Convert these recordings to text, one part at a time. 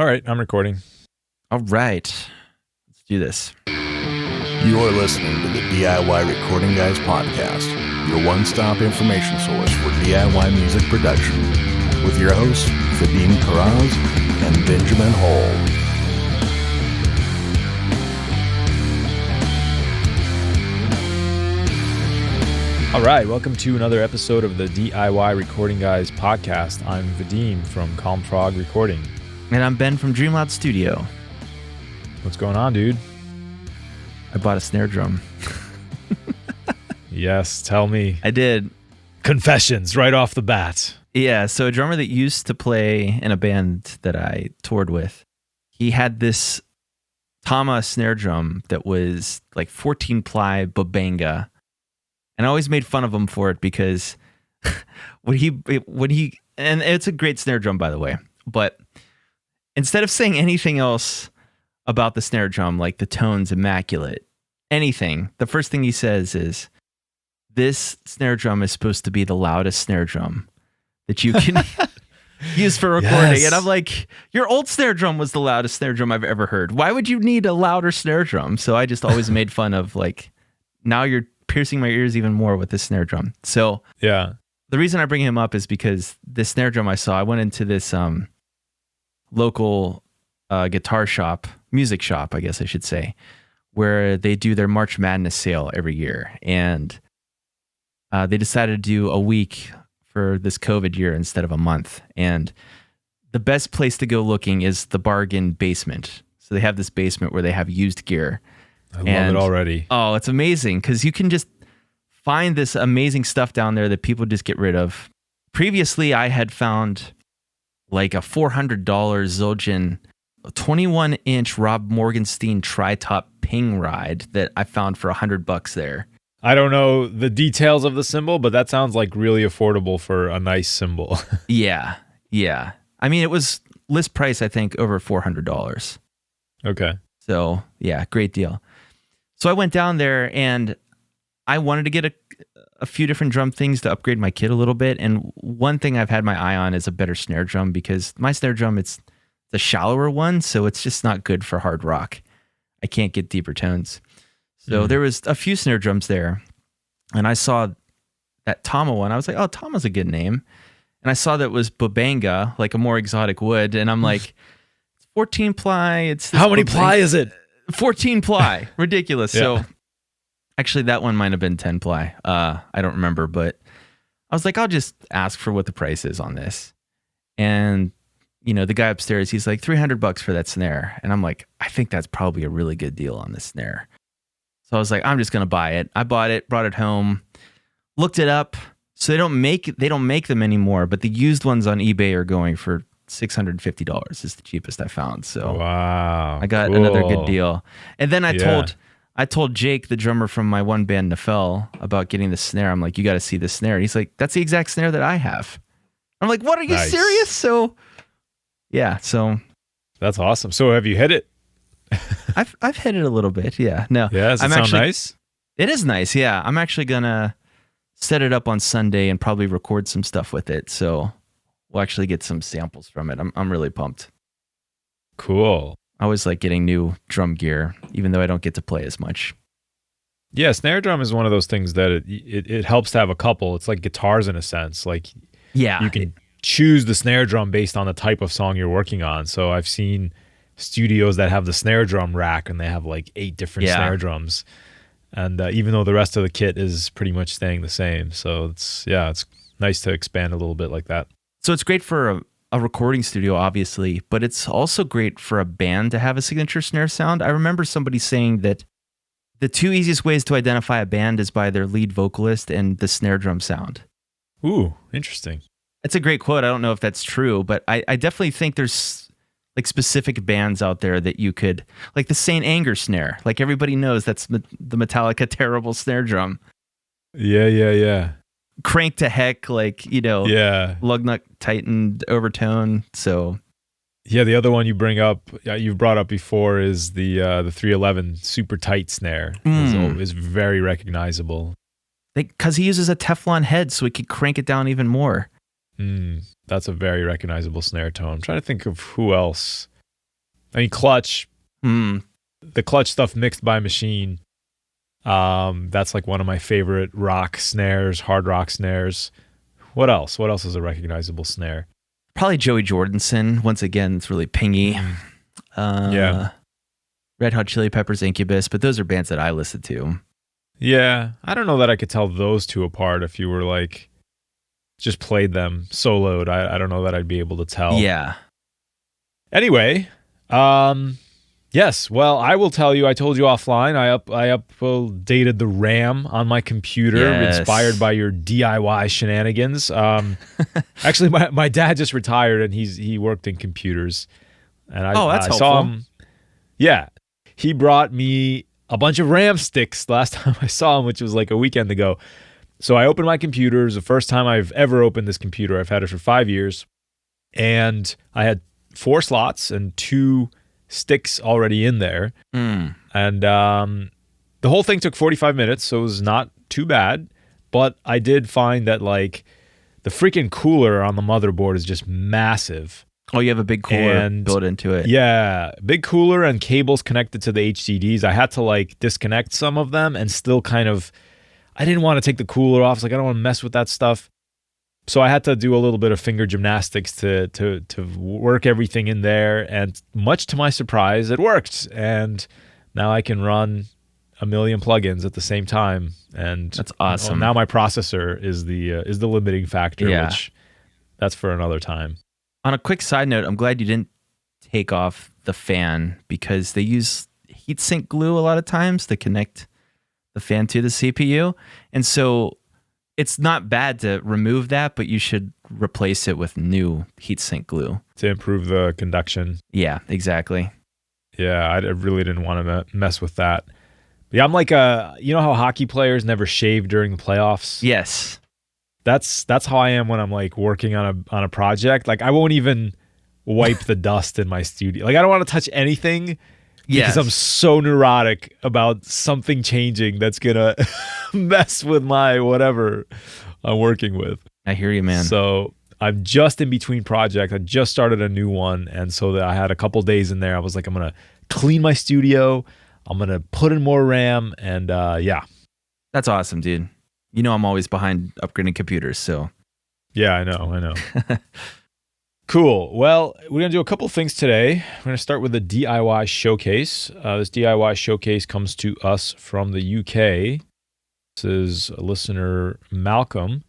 All right, I'm recording. All right, let's do this. You're listening to the DIY Recording Guys podcast, your one-stop information source for DIY music production, with your hosts, Vadim Karaz and Benjamin Hall. All right, welcome to another episode of the DIY Recording Guys podcast. I'm Vadim from Calm Frog Recording. And I'm Ben from Dreamloud Studio. What's going on, dude? I bought a snare drum. Yes, tell me. I did. Confessions right off the bat. Yeah, so a drummer that used to play in a band that I toured with, he had this Tama snare drum that was like 14-ply Babanga. And I always made fun of him for it because when he, and it's a great snare drum, by the way, but instead of saying anything else about the snare drum, like the tone's immaculate, anything, the first thing he says is, this snare drum is supposed to be the loudest snare drum that you can use for recording. Yes. And I'm like, your old snare drum was the loudest snare drum I've ever heard. Why would you need a louder snare drum? So I just always made fun of, like, now you're piercing my ears even more with this snare drum. So Yeah. the reason I bring him up is because this snare drum I went into this local guitar shop, music shop, I guess I should say, where they do their March Madness sale every year. And they decided to do a week for this COVID year instead of a month. And the best place to go looking is the bargain basement. So they have this basement where they have used gear. I love it already. Oh, it's amazing because you can just find this amazing stuff down there that people just get rid of. Previously, I had found like a $400 Zildjian 21-inch Rob Morgenstein tri-top ping ride that I found for $100 there. I don't know the details of the cymbal, but that sounds like really affordable for a nice cymbal. Yeah. I mean, it was list price, I think, over $400. Okay. So, yeah, great deal. So I went down there and I wanted to get a few different drum things to upgrade my kit a little bit. And one thing I've had my eye on is a better snare drum because my snare drum, it's the shallower one, so it's just not good for hard rock. I can't get deeper tones. So there was a few snare drums there, and I saw that Tama one. I was like, oh, Tama's a good name. And I saw that it was Babanga, like a more exotic wood, and I'm like, it's 14-ply. It's How many ply is it? 14-ply. Ridiculous. Yeah. So actually, that one might have been 10-ply. I don't remember, but I was like, I'll just ask for what the price is on this. And you know, the guy upstairs, he's like $300 for that snare. And I'm like, I think that's probably a really good deal on this snare. So I was like, I'm just going to buy it. I bought it, brought it home, looked it up. So they don't make them anymore, but the used ones on eBay are going for $650 is the cheapest I found. So Wow. I got cool. another good deal. And then I told Jake, the drummer from my one band, Nafel, about getting the snare. I'm like, you got to see this snare. And he's like, that's the exact snare that I have. I'm like, what, are you Nice. serious? So yeah, so That's awesome. So have you hit it? I've hit it a little bit. Yeah. No. Yeah, does it sound nice? It is nice. Yeah. I'm actually going to set it up on Sunday and probably record some stuff with it. So we'll actually get some samples from it. I'm really pumped. Cool. I always like getting new drum gear, even though I don't get to play as much. Yeah, snare drum is one of those things that it helps to have a couple. It's like guitars in a sense. Like Yeah. you can choose the snare drum based on the type of song you're working on. So I've seen studios that have the snare drum rack and they have like 8 different snare drums. And even though the rest of the kit is pretty much staying the same. So it's nice to expand a little bit like that. So it's great for a recording studio, obviously, but it's also great for a band to have a signature snare sound. I remember somebody saying that the 2 easiest ways to identify a band is by their lead vocalist and the snare drum sound. Ooh, interesting. It's a great quote. I don't know if that's true, but I definitely think there's like specific bands out there that you could, like the Saint Anger snare. Like everybody knows that's the Metallica terrible snare drum. Yeah. Crank to heck, like, you know, Yeah. lug nut tightened overtone. So Yeah, the other one you've brought up before is the 311 super tight snare. Is very recognizable. because he uses a Teflon head so he could crank it down even more. That's a very recognizable snare tone. I'm trying to think of who else I mean, clutch. Mm. The clutch stuff mixed by machine. That's like one of my favorite rock snares, hard rock snares. What else? What else is a recognizable snare? Probably Joey Jordison. Once again, it's really pingy. Yeah. Red Hot Chili Peppers, Incubus, but those are bands that I listen to. Yeah. I don't know that I could tell those two apart if you were like just played them soloed. I don't know that I'd be able to tell. Yeah. Anyway, yes. Well, I will tell you. I told you offline. I updated the RAM on my computer, inspired by your DIY shenanigans. Actually, my dad just retired, and he worked in computers, and that's helpful. saw him. Yeah, he brought me a bunch of RAM sticks last time I saw him, which was like a weekend ago. So I opened my computer. It was the first time I've ever opened this computer. I've had it for 5 years, and I had 4 slots and 2 sticks already in there. And the whole thing took 45 minutes, so it was not too bad. But I did find that like the freaking cooler on the motherboard is just massive. Oh, you have a big cooler built into it. Yeah, big cooler and cables connected to the HDDs. I had to like disconnect some of them and still kind of, I didn't want to take the cooler off. It's like, I don't want to mess with that stuff. So I had to do a little bit of finger gymnastics to work everything in there. And much to my surprise, it worked. And now I can run a million plugins at the same time. And that's awesome. Now my processor is the limiting factor, which that's for another time. On a quick side note, I'm glad you didn't take off the fan because they use heatsink glue a lot of times to connect the fan to the CPU. And so it's not bad to remove that, but you should replace it with new heatsink glue. To improve the conduction. Yeah, exactly. Yeah, I really didn't want to mess with that. But yeah, I'm like you know how hockey players never shave during the playoffs? Yes. That's how I am when I'm like working on a project. Like I won't even wipe the dust in my studio. Like I don't want to touch anything because I'm so neurotic about something changing that's gonna mess with my whatever I'm working with. I hear you, man. So I'm just in between projects. I just started a new one, and so that I had a couple days in there. I was like, I'm gonna clean my studio. I'm gonna put in more RAM, and yeah. That's awesome, dude. You know I'm always behind upgrading computers, so. Yeah, I know. Cool. Well, we're going to do a couple things today. We're going to start with the DIY showcase. This DIY showcase comes to us from the UK. This is a listener, Malcolm.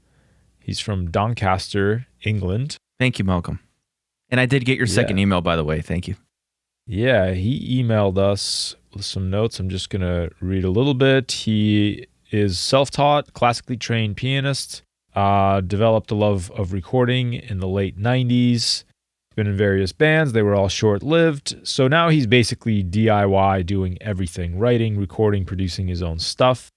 He's from Doncaster, England. Thank you, Malcolm. And I did get your second email, by the way. Thank you. Yeah, he emailed us with some notes. I'm just going to read a little bit. He is self-taught, classically trained pianist, developed a love of recording in the late 90s, been in various bands. They were all short-lived. So now he's basically DIY, doing everything, writing, recording, producing his own stuff.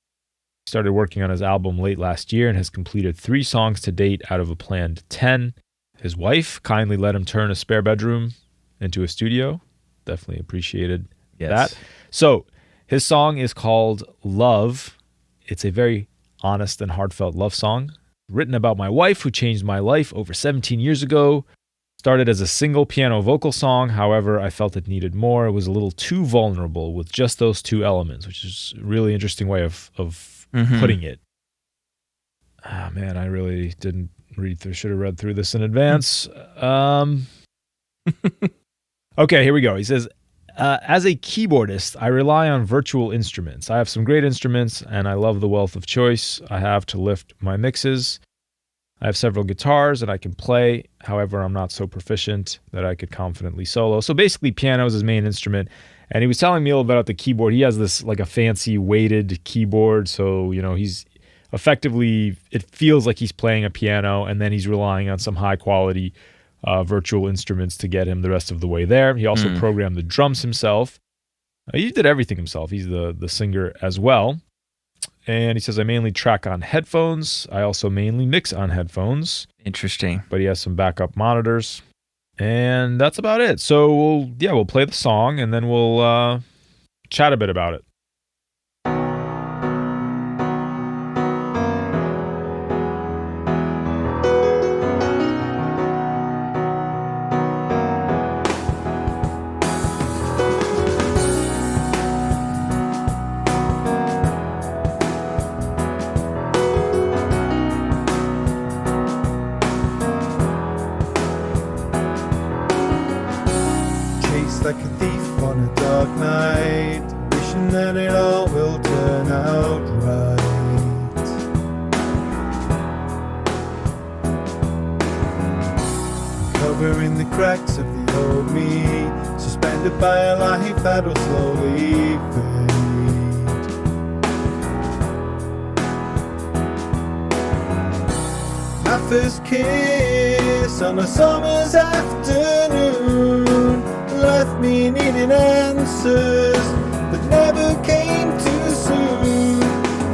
He started working on his album late last year and has completed 3 songs to date out of a planned 10. His wife kindly let him turn a spare bedroom into a studio. Definitely appreciated that. So his song is called Love. It's a very honest and heartfelt love song written about my wife who changed my life over 17 years ago. Started as a single piano vocal song. However, I felt it needed more. It was a little too vulnerable with just those 2 elements, which is a really interesting way of putting it. Ah, man, I really didn't read through. Should have read through this in advance. Okay, here we go. He says, as a keyboardist, I rely on virtual instruments. I have some great instruments, and I love the wealth of choice I have to lift my mixes. I have several guitars, and I can play. However, I'm not so proficient that I could confidently solo. So basically, piano is his main instrument. And he was telling me a little bit about the keyboard. He has this like a fancy weighted keyboard. So, you know, he's effectively, it feels like he's playing a piano, and then he's relying on some high quality virtual instruments to get him the rest of the way there. He also programmed the drums himself. He did everything himself. He's the singer as well. And he says, I mainly track on headphones. I also mainly mix on headphones. Interesting. But he has some backup monitors. And that's about it. So we'll play the song and then we'll chat a bit about it. like a thief on a dark night, wishing that it all will turn out right. Covering the cracks of the old me, suspended by a life that'll slowly fade. My first kiss on a summer's afternoon left me needing answers that never came too soon.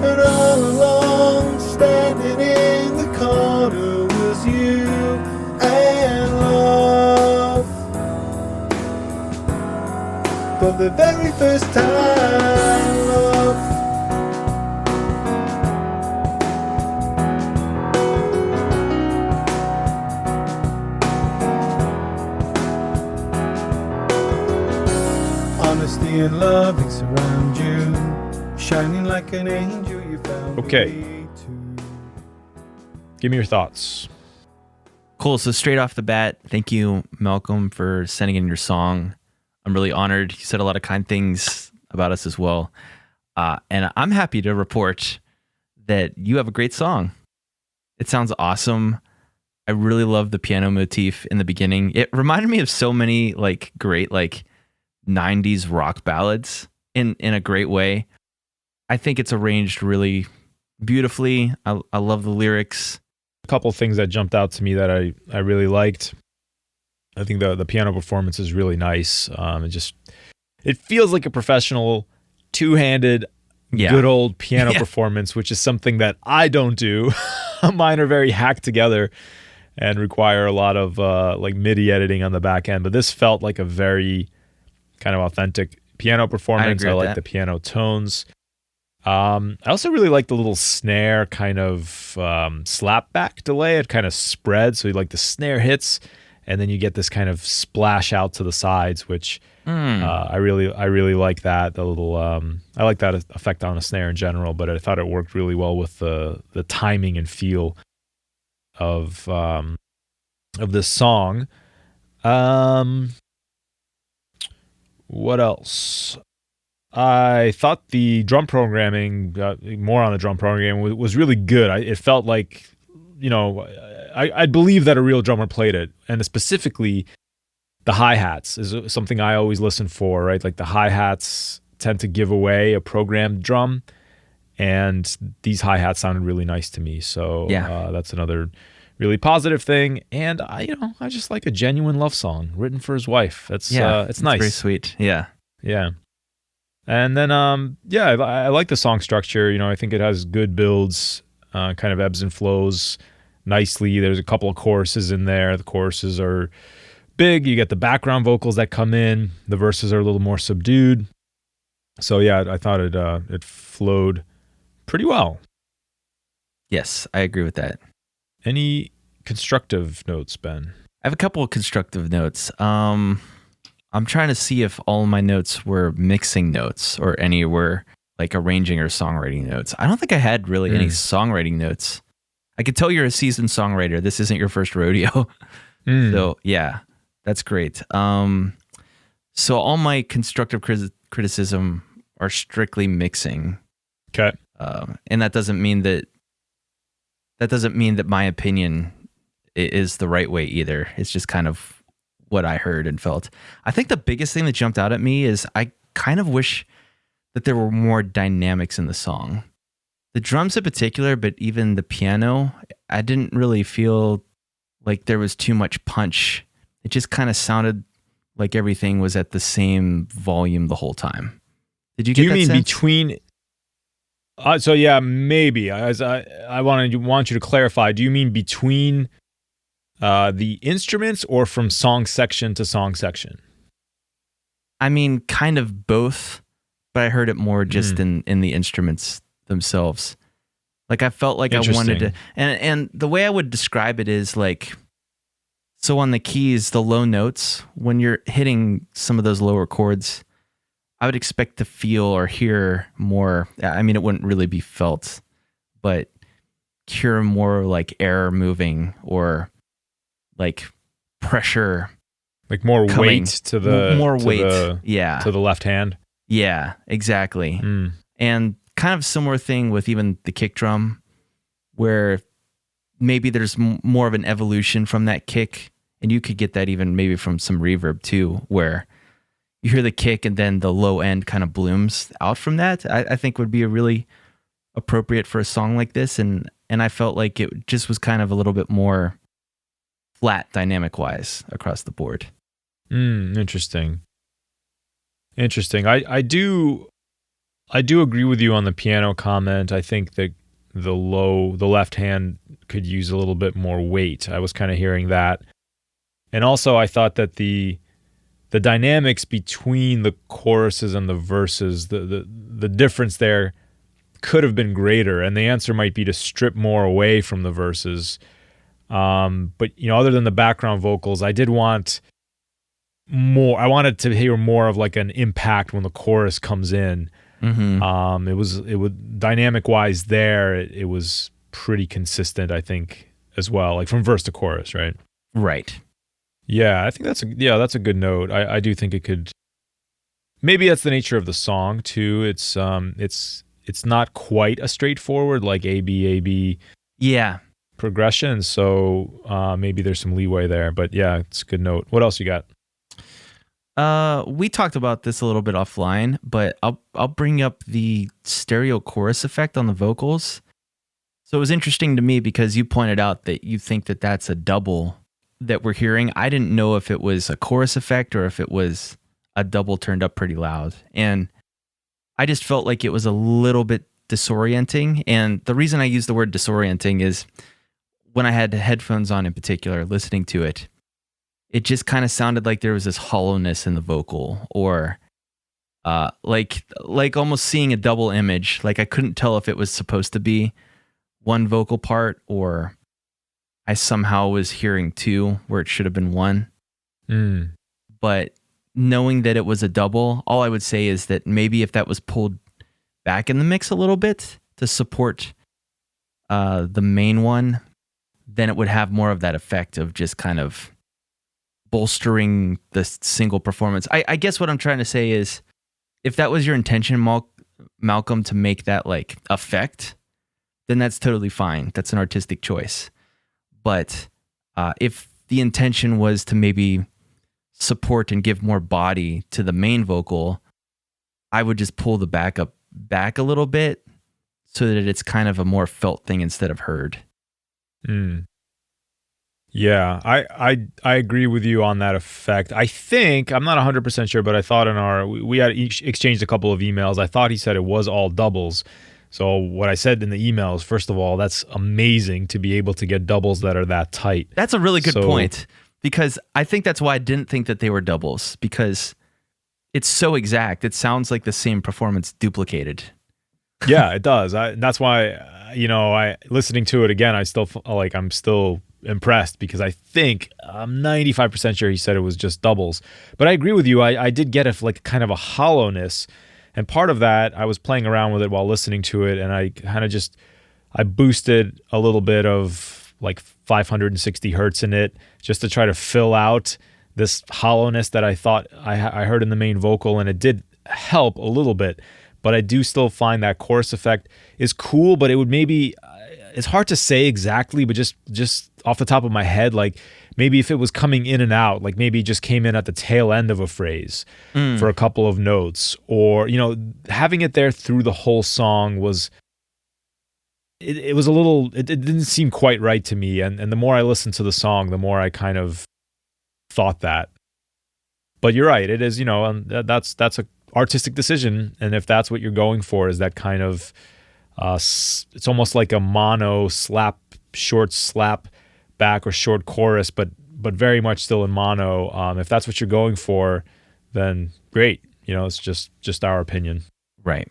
And all along, standing in the corner was you and love. For the very first time, love. Honesty and loving surround you, shining like an angel you found. Okay. Give me your thoughts. Cool. So straight off the bat, thank you, Malcolm, for sending in your song. I'm really honored. You said a lot of kind things about us as well. And I'm happy to report that you have a great song. It sounds awesome. I really love the piano motif in the beginning. It reminded me of so many like great like 90s rock ballads in a great way. I think it's arranged really beautifully. I love the lyrics. A couple things that jumped out to me that I really liked. I think the piano performance is really nice. It feels like a professional two-handed good old piano performance, which is something that I don't do. Mine are very hacked together and require a lot of like MIDI editing on the back end. But this felt like a very kind of authentic piano performance. I like the piano tones. I also really like the little snare kind of slapback delay. It kind of spreads, so like the snare hits, and then you get this kind of splash out to the sides, which I really like that. The little I like that effect on a snare in general, but I thought it worked really well with the timing and feel of this song. What else? I thought the drum programming, more on the drum programming, was really good. It felt like, I believe that a real drummer played it. And specifically, the hi-hats is something I always listen for, right? Like the hi-hats tend to give away a programmed drum. And these hi-hats sounded really nice to me. So that's another really positive thing. And I just like a genuine love song written for his wife. It's nice. Very sweet. Yeah. Yeah. And then, I like the song structure. I think it has good builds, kind of ebbs and flows nicely. There's a couple of choruses in there. The choruses are big. You get the background vocals that come in. The verses are a little more subdued. So, yeah, I thought it flowed pretty well. Yes, I agree with that. Any constructive notes, Ben? I have a couple of constructive notes. I'm trying to see if all my notes were mixing notes or any were like arranging or songwriting notes. I don't think I had really any songwriting notes. I could tell you're a seasoned songwriter. This isn't your first rodeo. So yeah, that's great. So all my constructive criticism are strictly mixing. Okay. And that doesn't mean that my opinion is the right way either. It's just kind of what I heard and felt. I think the biggest thing that jumped out at me is I kind of wish that there were more dynamics in the song. The drums in particular, but even the piano, I didn't really feel like there was too much punch. It just kind of sounded like everything was at the same volume the whole time. Did you get that sense? Do you mean between... so yeah, maybe. I want you to clarify. Do you mean between the instruments or from song section to song section? I mean, kind of both, but I heard it more just in the instruments themselves. Like I felt like I wanted to, and the way I would describe it is like, so on the keys, the low notes, when you're hitting some of those lower chords, I would expect to feel or hear more. I mean, it wouldn't really be felt, but hear more like air moving or like pressure Like more coming, weight to the more to weight. the, Yeah. to the left hand. Yeah, exactly. Mm. And kind of similar thing with even the kick drum, where maybe there's more of an evolution from that kick, and you could get that even maybe from some reverb too, where you hear the kick and then the low end kind of blooms out from that. I think would be a really appropriate for a song like this, and I felt like it just was kind of a little bit more flat dynamic wise across the board. Interesting. I do agree with you on the piano comment. I think that the left hand could use a little bit more weight. I was kind of hearing that. And also I thought that the dynamics between the choruses and the verses, the difference there could have been greater, and the answer might be to strip more away from the verses. But other than the background vocals, I did want more. I wanted to hear more of like an impact when the chorus comes in. Mm-hmm. It was dynamic wise there. It was pretty consistent, I think, as well, like from verse to chorus, right? Right. Yeah, I think that's a good note. I do think it could. Maybe that's the nature of the song too. It's not quite a straightforward like A-B progression. So maybe there's some leeway there. But yeah, it's a good note. What else you got? We talked about this a little bit offline, but I'll bring up the stereo chorus effect on the vocals. So it was interesting to me because you pointed out that you think that that's a double that we're hearing. I didn't know if it was a chorus effect or if it was a double turned up pretty loud. And I just felt like it was a little bit disorienting. And the reason I use the word disorienting is when I had headphones on in particular, listening to it, it just kind of sounded like there was this hollowness in the vocal, or like almost seeing a double image. Like I couldn't tell if it was supposed to be one vocal part or I somehow was hearing two where it should have been one. But knowing that it was a double, all I would say is that maybe if that was pulled back in the mix a little bit to support the main one, then it would have more of that effect of just kind of bolstering the single performance. I guess what I'm trying to say is, if that was your intention, Malcolm, to make that like effect, then that's totally fine. That's an artistic choice. But if the intention was to maybe support and give more body to the main vocal, I would just pull the backup back a little bit so that it's kind of a more felt thing instead of heard. Yeah, I agree with you on that effect. I think, I'm not 100% sure, but I thought we had exchanged a couple of emails. I thought he said it was all doubles. So what I said in the emails, first of all, that's amazing to be able to get doubles that are that tight. That's a really good point, because I think that's why I didn't think that they were doubles, because it's so exact. It sounds like the same performance duplicated. Yeah, it does. That's why, listening to it again, I'm still impressed, because I think I'm 95% sure he said it was just doubles. But I agree with you. I did get kind of a hollowness. And part of that, I was playing around with it while listening to it, and I kind of I boosted a little bit of like 560 hertz in it just to try to fill out this hollowness that I thought I heard in the main vocal, and it did help a little bit. But I do still find that chorus effect is cool, but it would maybe, it's hard to say exactly, but just off the top of my head, like maybe if it was coming in and out, like maybe it just came in at the tail end of a phrase for a couple of notes, or, having it there through the whole song was, it was a little, it didn't seem quite right to me. And the more I listened to the song, the more I kind of thought that. But you're right, it is, that's a artistic decision. And if that's what you're going for, is that kind of, it's almost like a mono short slap back or short chorus, but very much still in mono. If that's what you're going for, then great. It's just our opinion. Right.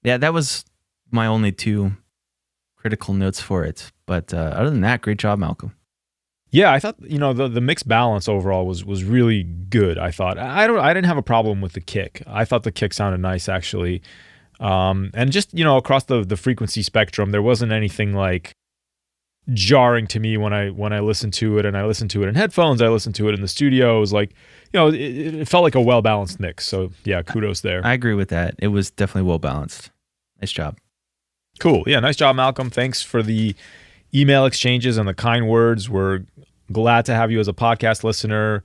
Yeah, that was my only two critical notes for it. But other than that, great job, Malcolm. Yeah, I thought the mixed balance overall was really good. I thought I didn't have a problem with the kick. I thought the kick sounded nice actually, and just across the frequency spectrum, there wasn't anything like jarring to me when I listen to it, and I listen to it in headphones. I listen to it in the studio. It was like, it felt like a well balanced mix. So yeah, kudos there. I agree with that. It was definitely well balanced. Nice job. Cool. Yeah, nice job, Malcolm. Thanks for the email exchanges and the kind words. We're glad to have you as a podcast listener.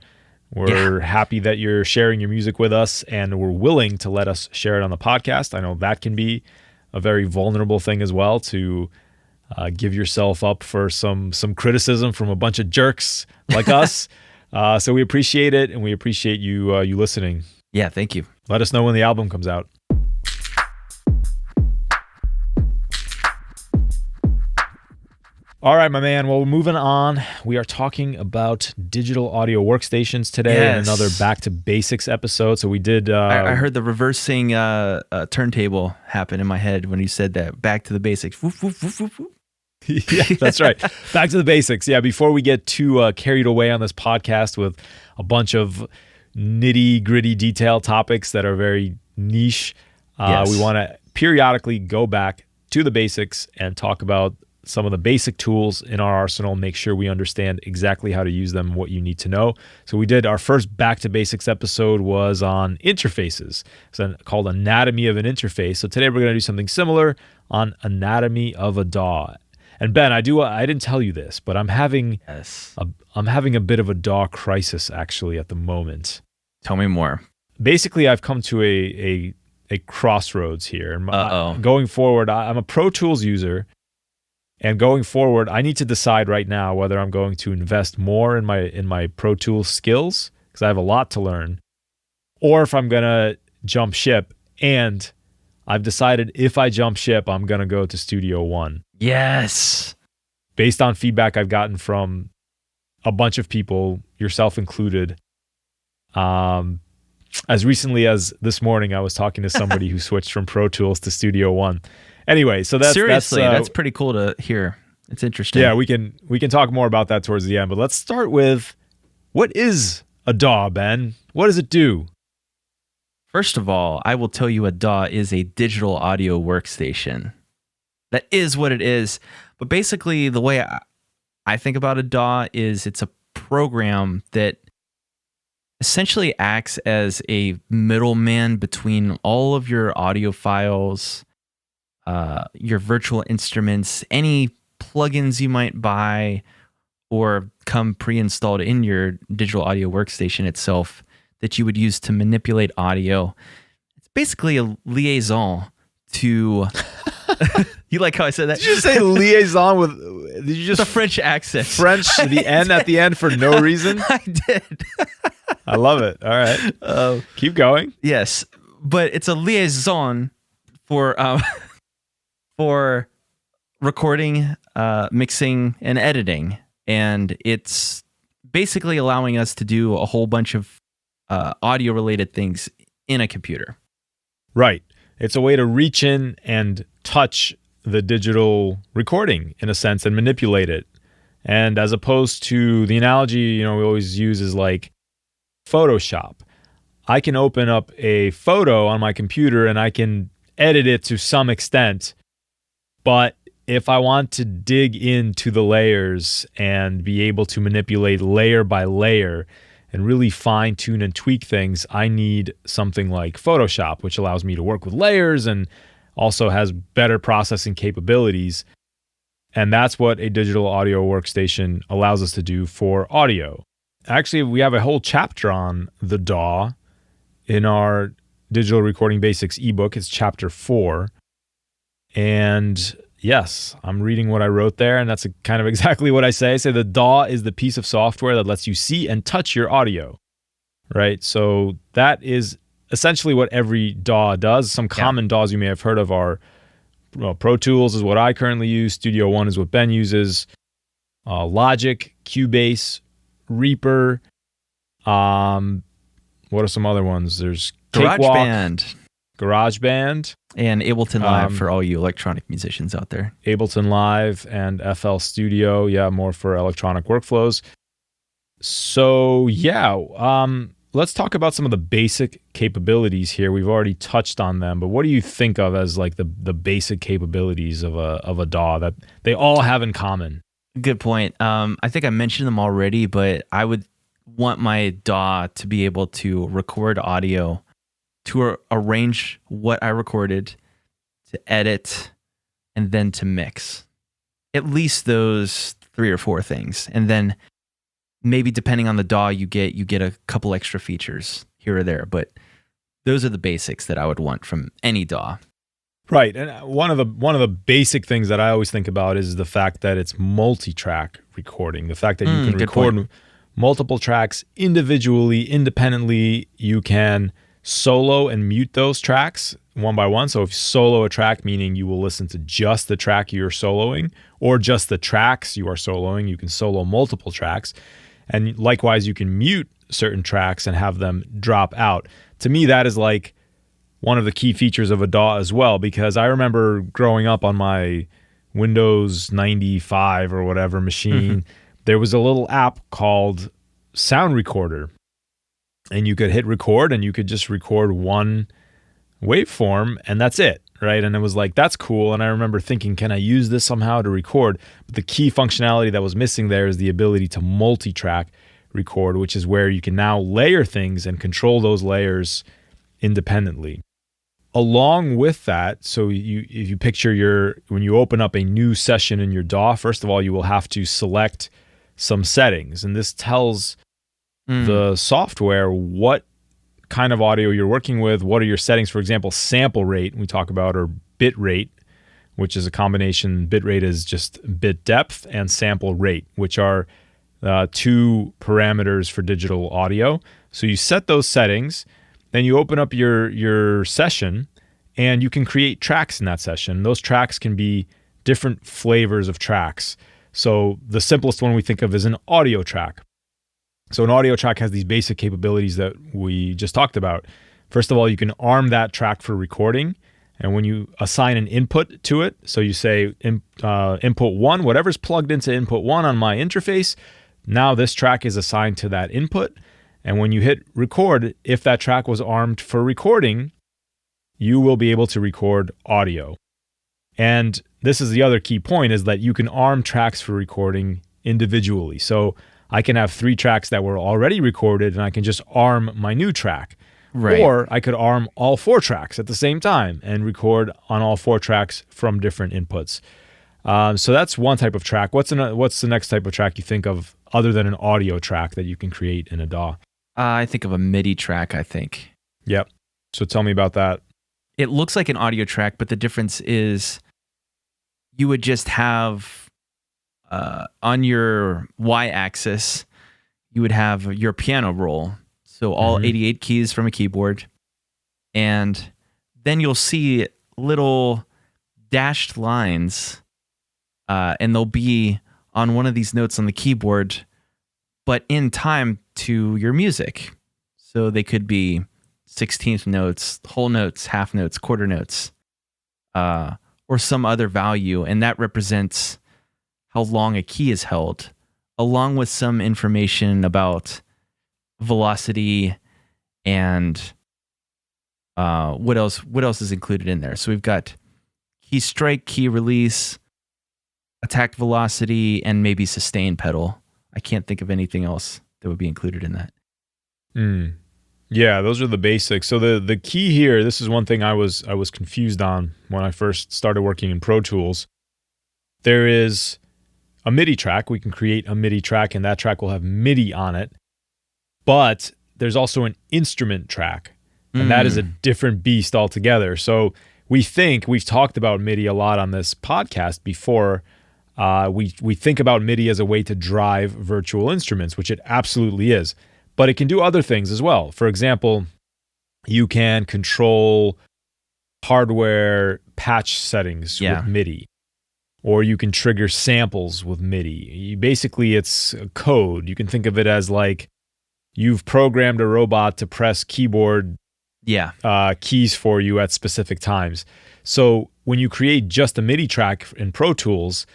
We're happy that you're sharing your music with us, and we're willing to let us share it on the podcast. I know that can be a very vulnerable thing as well, to give yourself up for some criticism from a bunch of jerks like us. So we appreciate it, and we appreciate you listening. Yeah, thank you. Let us know when the album comes out. All right, my man. Well, we're moving on. We are talking about digital audio workstations today, and another Back to Basics episode. So we did... I heard the reversing turntable happen in my head when you said that. Back to the basics. Woof, woof, woof, woof, woof. Yeah, that's right. Back to the basics. Yeah, before we get too carried away on this podcast with a bunch of nitty-gritty detail topics that are very niche, we want to periodically go back to the basics and talk about some of the basic tools in our arsenal, make sure we understand exactly how to use them, what you need to know. So we did our first Back to Basics episode was on interfaces. It's called Anatomy of an Interface. So today we're going to do something similar on Anatomy of a DAW. And Ben, I didn't tell you this, but I'm having a bit of a DAW crisis actually at the moment. Tell me more. Basically, I've come to a crossroads here. Going forward, I'm a Pro Tools user. And going forward, I need to decide right now whether I'm going to invest more in my Pro Tools skills, because I have a lot to learn, or if I'm going to jump ship. And I've decided if I jump ship, I'm going to go to Studio One. Yes. Based on feedback I've gotten from a bunch of people, yourself included. As recently as this morning, I was talking to somebody who switched from Pro Tools to Studio One. Anyway, so that's pretty cool to hear. It's interesting. Yeah, we can talk more about that towards the end, but let's start with, what is a DAW, Ben? What does it do? First of all, I will tell you a DAW is a digital audio workstation. That is what it is. But basically, the way I think about a DAW is it's a program that essentially acts as a middleman between all of your audio files, your virtual instruments, any plugins you might buy or come pre-installed in your digital audio workstation itself that you would use to manipulate audio. It's basically a liaison to... You like how I said that? Did you just say liaison with... Did you just... The French accent. French, the N at the end for no reason? I did. I love it. All right. Keep going. Yes. But it's a liaison for recording, mixing, and editing. And it's basically allowing us to do a whole bunch of audio-related things in a computer. Right. It's a way to reach in and touch the digital recording, in a sense, and manipulate it. And as opposed to the analogy, we always use is like Photoshop. I can open up a photo on my computer and I can edit it to some extent. But if I want to dig into the layers and be able to manipulate layer by layer and really fine tune and tweak things, I need something like Photoshop, which allows me to work with layers and also has better processing capabilities. And that's what a digital audio workstation allows us to do for audio. Actually, we have a whole chapter on the DAW in our Digital Recording Basics ebook. It's chapter 4. And yes, I'm reading what I wrote there, and that's kind of exactly what I say. I say the DAW is the piece of software that lets you see and touch your audio, right? So that is essentially what every DAW does. Some common DAWs you may have heard of are Pro Tools is what I currently use. Studio One is what Ben uses. Logic, Cubase, Reaper. What are some other ones? There's GarageBand. And Ableton Live for all you electronic musicians out there. Ableton Live and FL Studio, more for electronic workflows. So let's talk about some of the basic capabilities here. We've already touched on them, but what do you think of as like the basic capabilities of a DAW that they all have in common? Good point. I think I mentioned them already, but I would want my DAW to be able to record audio, to arrange what I recorded, to edit, and then to mix. At least those 3 or 4 things. And then maybe depending on the DAW you get a couple extra features here or there. But those are the basics that I would want from any DAW. Right. And one of the basic things that I always think about is the fact that it's multi-track recording. The fact that you can record multiple tracks individually, independently. You can solo and mute those tracks one by one. So if you solo a track, meaning you will listen to just the track you're soloing or just the tracks you are soloing, you can solo multiple tracks. And likewise, you can mute certain tracks and have them drop out. To me, that is like one of the key features of a DAW as well, because I remember growing up on my Windows 95 or whatever machine, there was a little app called Sound Recorder. And you could hit record and you could just record one waveform and that's it, right? And it was like, that's cool. And I remember thinking, can I use this somehow to record? But the key functionality that was missing there is the ability to multi-track record, which is where you can now layer things and control those layers independently. Along with that, so if you picture when you open up a new session in your DAW, first of all, you will have to select some settings. And this tells the software what kind of audio you're working with, what are your settings. For example, sample rate we talk about, or bit rate, which is a combination. Bit rate is just bit depth, and sample rate, which are 2 parameters for digital audio. So you set those settings, then you open up your session, and you can create tracks in that session. Those tracks can be different flavors of tracks. So the simplest one we think of is an audio track. So an audio track has these basic capabilities that we just talked about. First of all, you can arm that track for recording. And when you assign an input to it, so you say input 1, whatever's plugged into input 1 on my interface, now this track is assigned to that input. And when you hit record, if that track was armed for recording, you will be able to record audio. And this is the other key point, is that you can arm tracks for recording individually. So I can have 3 tracks that were already recorded and I can just arm my new track. Right. Or I could arm all 4 tracks at the same time and record on all 4 tracks from different inputs. So that's one type of track. What's the next type of track you think of other than an audio track that you can create in a DAW? I think of a MIDI track, I think. Yep. So tell me about that. It looks like an audio track, but the difference is you would just have on your y-axis, you would have your piano roll. So all 88 keys from a keyboard. And then you'll see little dashed lines, and they'll be on one of these notes on the keyboard, but in time to your music. So they could be 16th notes, whole notes, half notes, quarter notes, or some other value. And that represents how long a key is held, along with some information about velocity and what else is included in there. So we've got key strike, key release, attack velocity, and maybe sustain pedal. I can't think of anything else that would be included in that. Yeah, those are the basics. So the key here, this is one thing I was confused on when I first started working in Pro Tools. There is a MIDI track. We can create a MIDI track, and that track will have MIDI on it. But there's also an instrument track, and that is a different beast altogether. So we've talked about MIDI a lot on this podcast before. We think about MIDI as a way to drive virtual instruments, which it absolutely is. But it can do other things as well. For example, you can control hardware patch settings with MIDI. Or you can trigger samples with MIDI. Basically, it's a code. You can think of it as like you've programmed a robot to press keyboard keys for you at specific times. So when you create just a MIDI track in Pro Tools,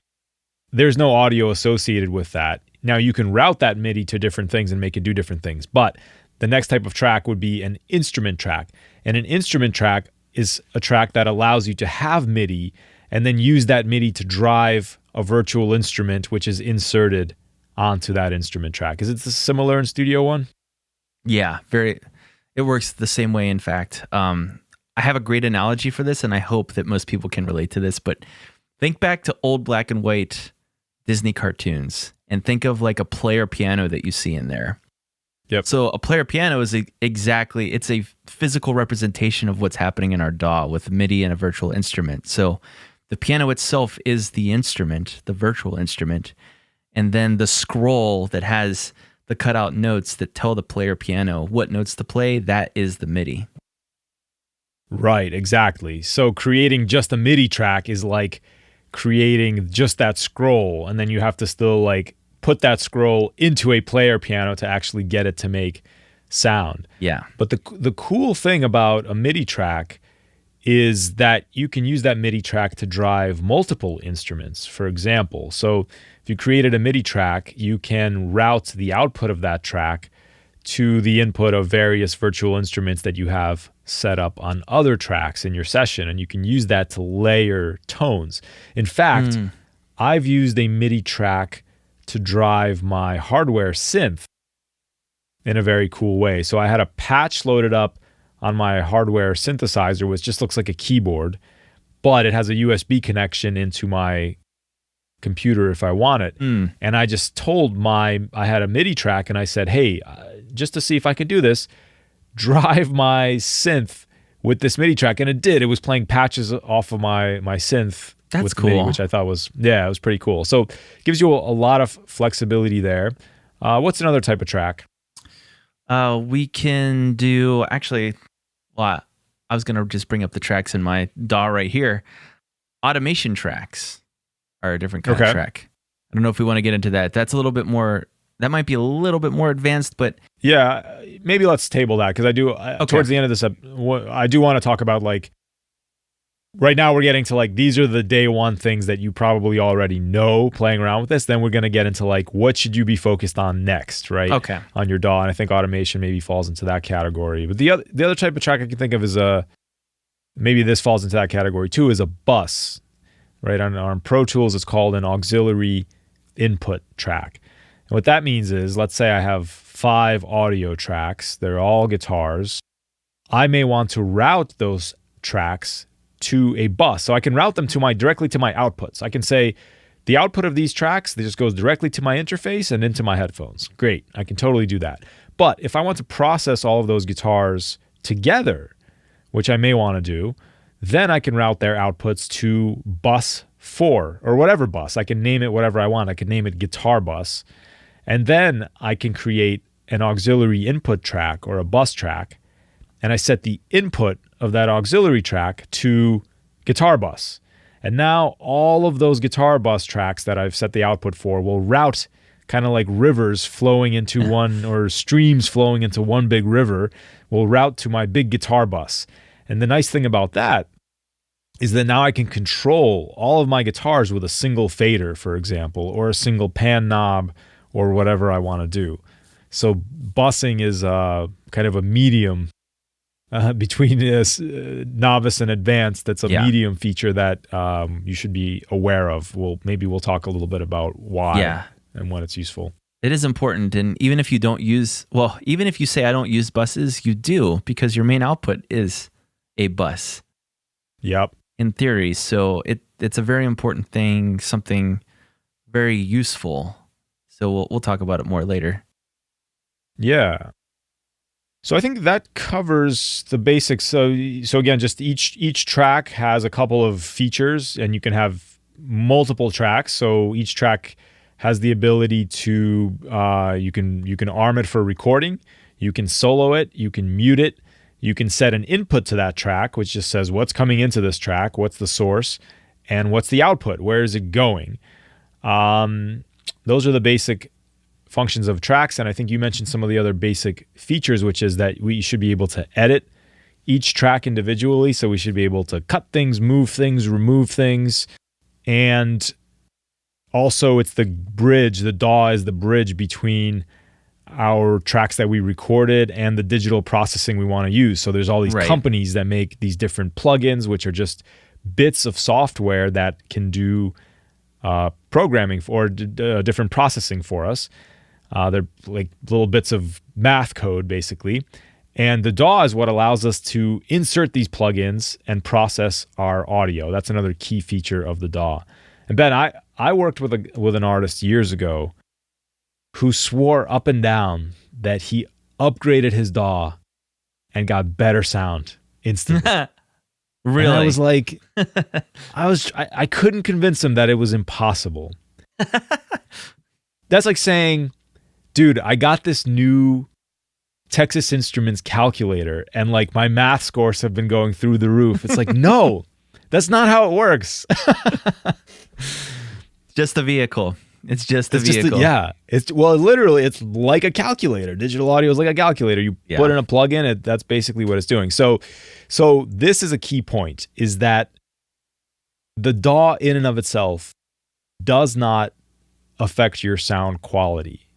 there's no audio associated with that. Now, you can route that MIDI to different things and make it do different things. But the next type of track would be an instrument track. And an instrument track is a track that allows you to have MIDI and then use that MIDI to drive a virtual instrument which is inserted onto that instrument track. Is it similar in Studio One? Yeah, it works the same way, in fact. I have a great analogy for this, and I hope that most people can relate to this, but think back to old black and white Disney cartoons and think of like a player piano that you see in there. Yep. So a player piano is it's a physical representation of what's happening in our DAW with MIDI and a virtual instrument. So the piano itself is the instrument, the virtual instrument, and then the scroll that has the cutout notes that tell the player piano what notes to play, that is the MIDI. Right, exactly. So creating just a MIDI track is like creating just that scroll, and then you have to still like put that scroll into a player piano to actually get it to make sound. Yeah. But the cool thing about a MIDI track is that you can use that MIDI track to drive multiple instruments, for example. So if you created a MIDI track, you can route the output of that track to the input of various virtual instruments that you have set up on other tracks in your session, and you can use that to layer tones. In fact, I've used a MIDI track to drive my hardware synth in a very cool way. So I had a patch loaded up on my hardware synthesizer, which just looks like a keyboard, but it has a USB connection into my computer if I want it. And I just told I had a MIDI track, and I said, hey, just to see if I could do this, drive my synth with this MIDI track. And it did. It was playing patches off of my synth. That's with cool. MIDI, which I thought was, it was pretty cool. So it gives you a lot of flexibility there. What's another type of track? We can do, actually, well, I was going to just bring up the tracks in my DAW right here. Automation tracks are a different kind of track. I don't know if we want to get into that. That's a little bit more, that might be a little bit more advanced, but... Yeah, maybe let's table that, because I do, towards the end of this, I do want to talk about, like, right now we're getting to, like, these are the day one things that you probably already know playing around with this. Then we're going to get into, like, what should you be focused on next, right? Okay. On your DAW, and I think automation maybe falls into that category. But the other type of track I can think of is maybe this falls into that category too, is a bus, right? On Pro Tools, it's called an auxiliary input track. And what that means is, let's say I have 5 audio tracks. They're all guitars. I may want to route those tracks to a bus. So I can route them directly to my outputs. I can say the output of these tracks, that just goes directly to my interface and into my headphones. Great. I can totally do that. But if I want to process all of those guitars together, which I may want to do, then I can route their outputs to bus 4 or whatever bus. I can name it whatever I want. I can name it guitar bus. And then I can create an auxiliary input track or a bus track, and I set the input of that auxiliary track to guitar bus. And now all of those guitar bus tracks that I've set the output for will route kind of like rivers flowing into one, or streams flowing into one big river, will route to my big guitar bus. And the nice thing about that is that now I can control all of my guitars with a single fader, for example, or a single pan knob, or whatever I want to do. So busing is kind of a medium between this novice and advanced. That's a medium feature that you should be aware of. Maybe we'll talk a little bit about why and when it's useful. It is important, and even if you even if you say I don't use buses, you do, because your main output is a bus. Yep. In theory, so it's a very important thing, something very useful. So we'll talk about it more later. Yeah. So I think that covers the basics. So again, just each track has a couple of features, and you can have multiple tracks. So each track has the ability to you can arm it for recording, you can solo it, you can mute it, you can set an input to that track, which just says what's coming into this track, what's the source, and what's the output, where is it going. Those are the basic functions of tracks, and I think you mentioned some of the other basic features, which is that we should be able to edit each track individually, so we should be able to cut things, move things, remove things, and also it's the bridge. The DAW is the bridge between our tracks that we recorded and the digital processing we want to use. So there's all these companies that make these different plugins, which are just bits of software that can do programming or different processing for us. They're like little bits of math code, basically. And the DAW is what allows us to insert these plugins and process our audio. That's another key feature of the DAW. And Ben, I worked with an artist years ago who swore up and down that he upgraded his DAW and got better sound instantly. Really? And I was like, I couldn't convince him that it was impossible. That's like saying, dude, I got this new Texas Instruments calculator and like my math scores have been going through the roof. It's like, no, that's not how it works. Just the vehicle. It's just the vehicle. Literally, it's like a calculator. Digital audio is like a calculator. You put in a plug-in, that's basically what it's doing. So this is a key point, is that the DAW in and of itself does not affect your sound quality.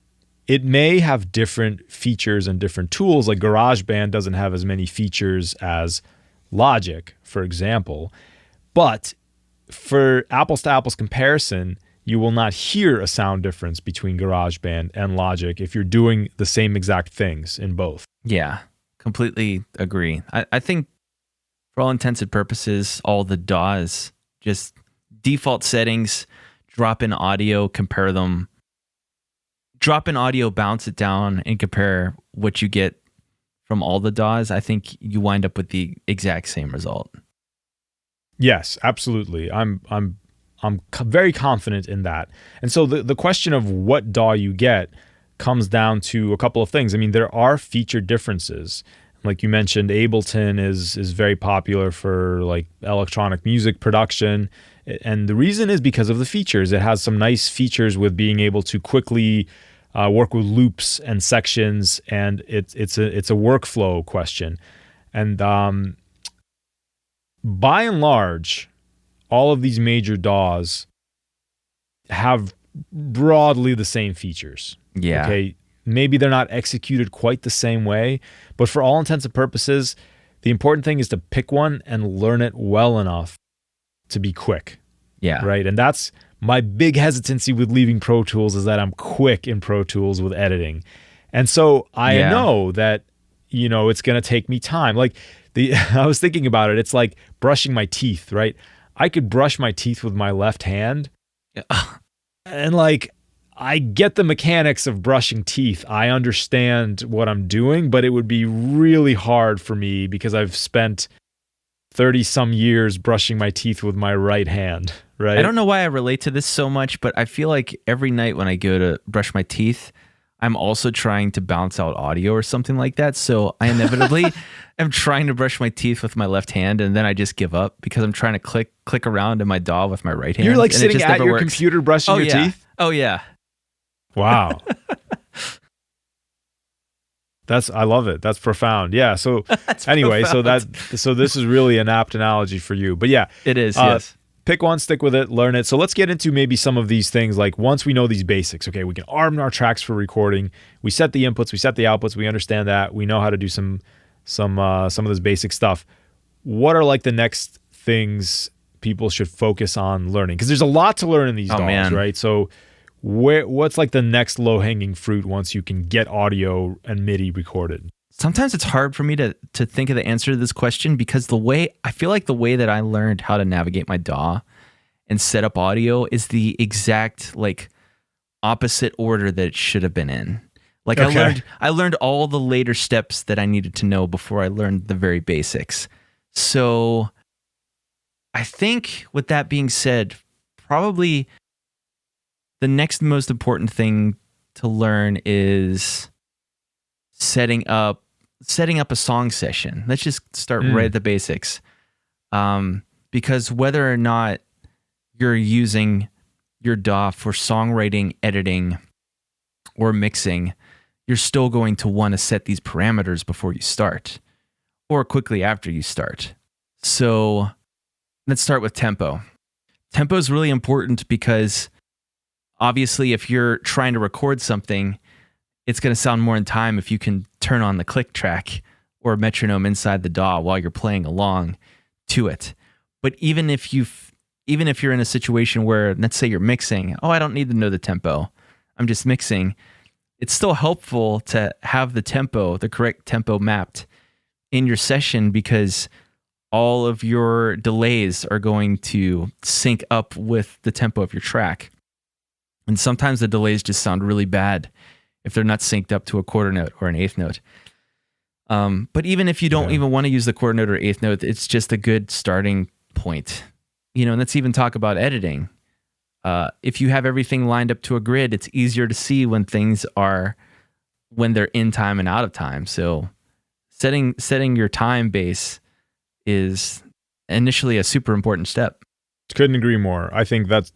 It may have different features and different tools, like GarageBand doesn't have as many features as Logic, for example. But for apples to apples comparison, you will not hear a sound difference between GarageBand and Logic if you're doing the same exact things in both. Yeah, completely agree. I think for all intents and purposes, all the DAWs, just default settings, drop in audio, compare them. Drop in audio, bounce it down, and compare what you get from all the DAWs. I think you wind up with the exact same result. Yes, absolutely. I'm very confident in that. And so the question of what DAW you get comes down to a couple of things. I mean, there are feature differences. Like you mentioned, Ableton is very popular for like electronic music production. And the reason is because of the features. It has some nice features with being able to quickly work with loops and sections, and it's a workflow question. And by and large, all of these major DAWs have broadly the same features. Yeah. Okay. Maybe they're not executed quite the same way, but for all intents and purposes, the important thing is to pick one and learn it well enough to be quick. Yeah. Right. And that's my big hesitancy with leaving Pro Tools, is that I'm quick in Pro Tools with editing. And so I know that, it's going to take me time. Like I was thinking about it. It's like brushing my teeth, right? I could brush my teeth with my left hand and like, I get the mechanics of brushing teeth. I understand what I'm doing, but it would be really hard for me because I've spent 30 some years brushing my teeth with my right hand, right? I don't know why I relate to this so much, but I feel like every night when I go to brush my teeth, I'm also trying to bounce out audio or something like that. So I inevitably am trying to brush my teeth with my left hand, and then I just give up because I'm trying to click around in my DAW with my right hand. You're like and sitting at your computer brushing your teeth? Oh, yeah. Wow. I love it. That's profound. Yeah. So anyway, profound. so this is really an apt analogy for you. But yeah, it is. Yes. Pick one, stick with it, learn it. So let's get into maybe some of these things. Like once we know these basics, okay, we can arm our tracks for recording. We set the inputs, we set the outputs. We understand that. We know how to do some of this basic stuff. What are like the next things people should focus on learning? Because there's a lot to learn in these DAWs, right? So what's like the next low-hanging fruit once you can get audio and MIDI recorded? Sometimes it's hard for me to think of the answer to this question, because I feel like the way that I learned how to navigate my DAW and set up audio is the exact like opposite order that it should have been in. Like okay. I learned all the later steps that I needed to know before I learned the very basics. So I think with that being said, probably the next most important thing to learn is setting up a song session. Let's just start right at the basics. Because whether or not you're using your DAW for songwriting, editing, or mixing, you're still going to want to set these parameters before you start or quickly after you start. So let's start with tempo. Tempo is really important because obviously if you're trying to record something, it's going to sound more in time if you can turn on the click track or metronome inside the DAW while you're playing along to it. But even if even if you're in a situation where, let's say you're mixing, I don't need to know the tempo, I'm just mixing. It's still helpful to have the tempo, the correct tempo mapped in your session, because all of your delays are going to sync up with the tempo of your track. And sometimes the delays just sound really bad if they're not synced up to a quarter note or an eighth note. But even if you don't even want to use the quarter note or eighth note, it's just a good starting point. And let's even talk about editing. If you have everything lined up to a grid, it's easier to see when they're in time and out of time. So setting your time base is initially a super important step. Couldn't agree more. I think that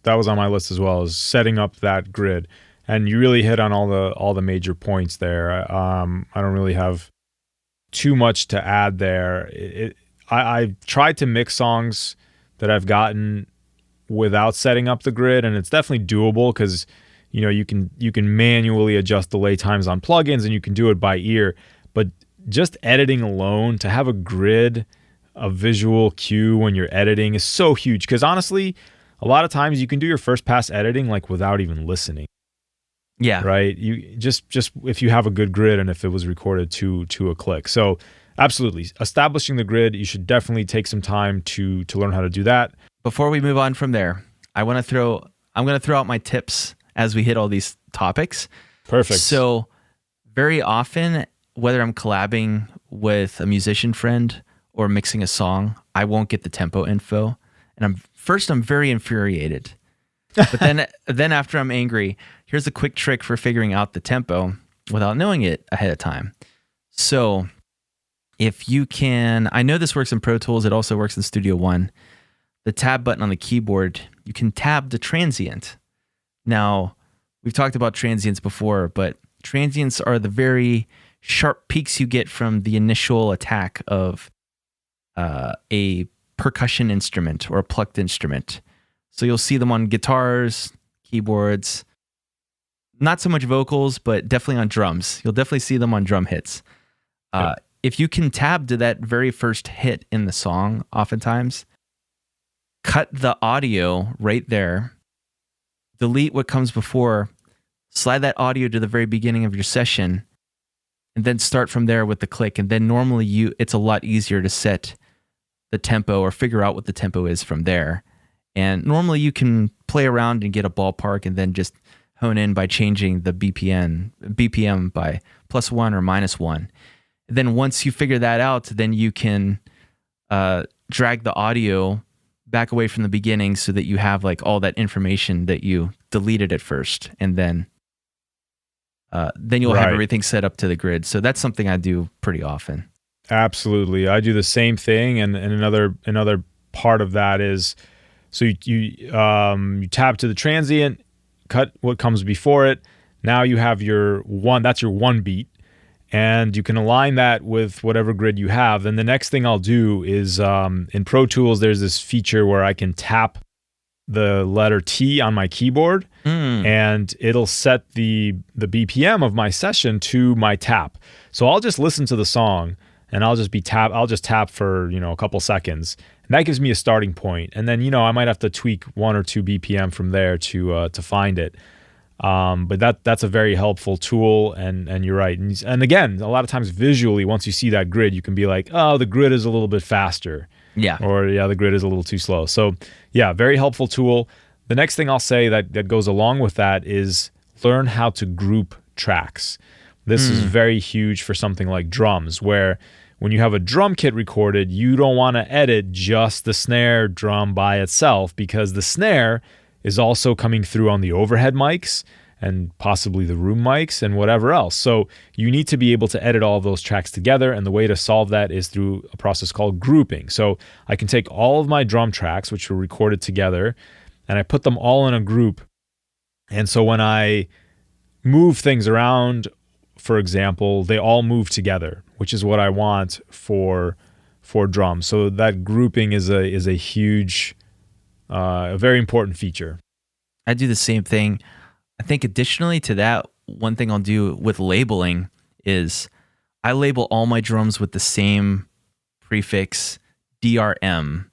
was on my list as well, is setting up that grid. And you really hit on all the major points there. I don't really have too much to add there. I tried to mix songs that I've gotten without setting up the grid, and it's definitely doable because you can manually adjust delay times on plugins, and you can do it by ear. But just editing alone, to have a grid, a visual cue when you're editing, is so huge. Because honestly, a lot of times you can do your first pass editing like without even listening. Yeah. Right. You just if you have a good grid and if it was recorded to a click. So absolutely, establishing the grid, you should definitely take some time to learn how to do that. Before we move on from there, I'm going to throw out my tips as we hit all these topics. Perfect. So very often, whether I'm collabing with a musician friend or mixing a song, I won't get the tempo info. And I'm very infuriated. But then after I'm angry, here's a quick trick for figuring out the tempo without knowing it ahead of time. So if you can, I know this works in Pro Tools, it also works in Studio One. The tab button on the keyboard, you can tab the transient. Now, we've talked about transients before, but transients are the very sharp peaks you get from the initial attack of a percussion instrument or a plucked instrument. So you'll see them on guitars, keyboards, not so much vocals, but definitely on drums. You'll definitely see them on drum hits. If you can tab to that very first hit in the song, oftentimes, cut the audio right there, delete what comes before, slide that audio to the very beginning of your session, and then start from there with the click. And then normally it's a lot easier to set the tempo or figure out what the tempo is from there. And normally you can play around and get a ballpark and then just hone in by changing the BPM by +1 or -1. Then once you figure that out, then you can drag the audio back away from the beginning so that you have like all that information that you deleted at first, and then you'll have everything set up to the grid. So that's something I do pretty often. Absolutely, I do the same thing, and another part of that is, so you tab to the transient, cut what comes before it. Now you have that's your one beat, and you can align that with whatever grid you have. Then the next thing I'll do is in Pro Tools, there's this feature where I can tap the letter T on my keyboard, and it'll set the BPM of my session to my tap. So I'll just listen to the song, and I'll just tap for a couple seconds, and that gives me a starting point. And then I might have to tweak 1 or 2 BPM from there to find it. But that's a very helpful tool, and you're right. And again, a lot of times visually, once you see that grid, you can be like, oh, the grid is a little bit faster. Yeah. Or the grid is a little too slow. So yeah, very helpful tool. The next thing I'll say that goes along with that is learn how to group tracks. This is very huge for something like drums, where when you have a drum kit recorded, you don't want to edit just the snare drum by itself, because the snare is also coming through on the overhead mics and possibly the room mics and whatever else. So you need to be able to edit all of those tracks together, and the way to solve that is through a process called grouping. So I can take all of my drum tracks, which were recorded together, and I put them all in a group. And so when I move things around, for example, they all move together, which is what I want for drums. So that grouping is a huge, a very important feature. I do the same thing. I think additionally to that, one thing I'll do with labeling is I label all my drums with the same prefix DRM.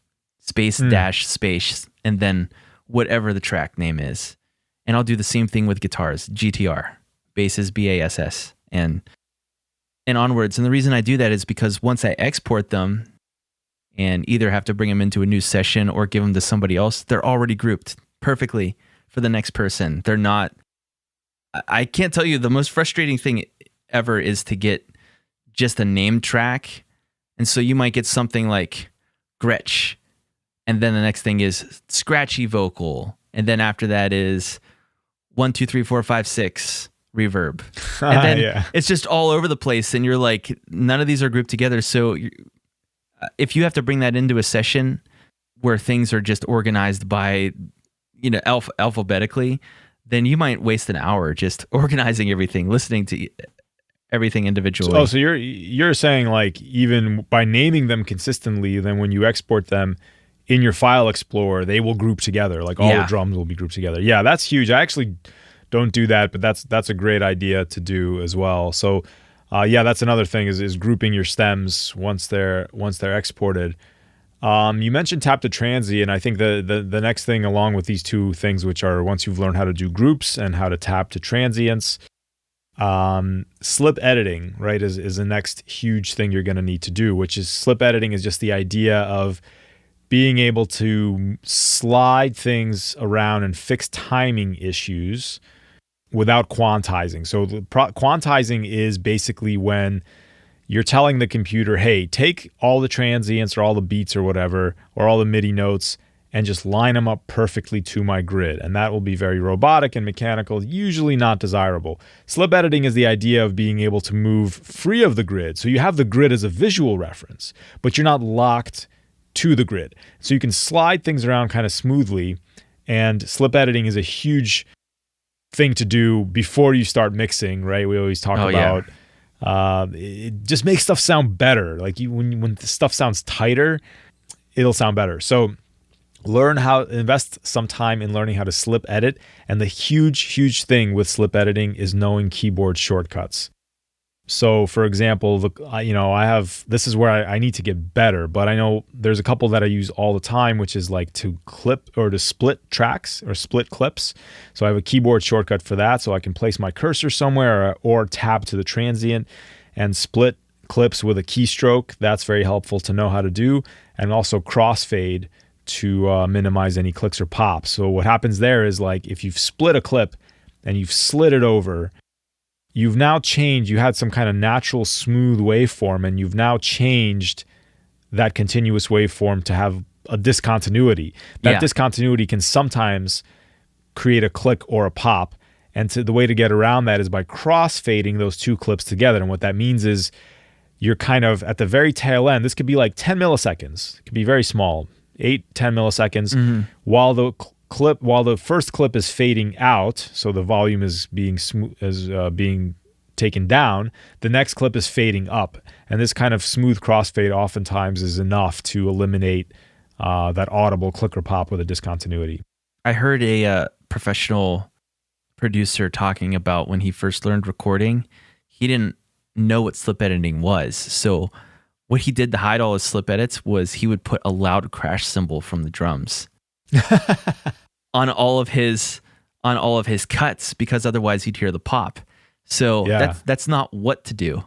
space dash space, and then whatever the track name is. And I'll do the same thing with guitars, GTR, basses, BASS, and onwards. And the reason I do that is because once I export them and either have to bring them into a new session or give them to somebody else, they're already grouped perfectly for the next person. They're not, I can't tell you, the most frustrating thing ever is to get just a name track. And so you might get something like Gretsch, and then the next thing is scratchy vocal, and then after that is 1, 2, 3, 4, 5, 6 reverb, and then it's just all over the place, and you're like, none of these are grouped together. So if you have to bring that into a session where things are just organized by, you know, alphabetically, then you might waste an hour just organizing everything, listening to everything individually. So you're saying, like, even by naming them consistently, then when you export them in your file explorer, they will group together. Like all the drums will be grouped together. Yeah, that's huge. I actually don't do that, but that's a great idea to do as well. So that's another thing is grouping your stems once they're exported. You mentioned tap to transient. I think the next thing along with these two things, which are once you've learned how to do groups and how to tap to transients, slip editing, right, is the next huge thing you're going to need to do, which is slip editing is just the idea of being able to slide things around and fix timing issues without quantizing. So quantizing is basically when you're telling the computer, hey, take all the transients or all the beats or whatever, or all the MIDI notes, and just line them up perfectly to my grid. And that will be very robotic and mechanical, usually not desirable. Slip editing is the idea of being able to move free of the grid. So you have the grid as a visual reference, but you're not locked to the grid. So you can slide things around kind of smoothly, and slip editing is a huge thing to do before you start mixing, right? We always talk about it just makes stuff sound better. Like when the stuff sounds tighter, it'll sound better. So invest some time in learning how to slip edit. And the huge thing with slip editing is knowing keyboard shortcuts. So for example, this is where I need to get better, but I know there's a couple that I use all the time, which is like to clip or to split tracks or split clips. So I have a keyboard shortcut for that. So I can place my cursor somewhere or tab to the transient and split clips with a keystroke. That's very helpful to know how to do. And also crossfade to minimize any clicks or pops. So what happens there is, like, if you've split a clip and you've slid it over, you've now changed, you had some kind of natural smooth waveform, and you've now changed that continuous waveform to have a discontinuity. That discontinuity can sometimes create a click or a pop. And the way to get around that is by crossfading those two clips together. And what that means is you're kind of at the very tail end. This could be like 10 milliseconds. It could be very small, 8, 10 milliseconds, while the first clip is fading out, so the volume is being taken down, the next clip is fading up. And this kind of smooth crossfade oftentimes is enough to eliminate that audible click or pop with a discontinuity. I heard a professional producer talking about when he first learned recording, he didn't know what slip editing was. So what he did to hide all his slip edits was he would put a loud crash cymbal from the drums on all of his cuts, because otherwise he'd hear the pop. So that's not what to do.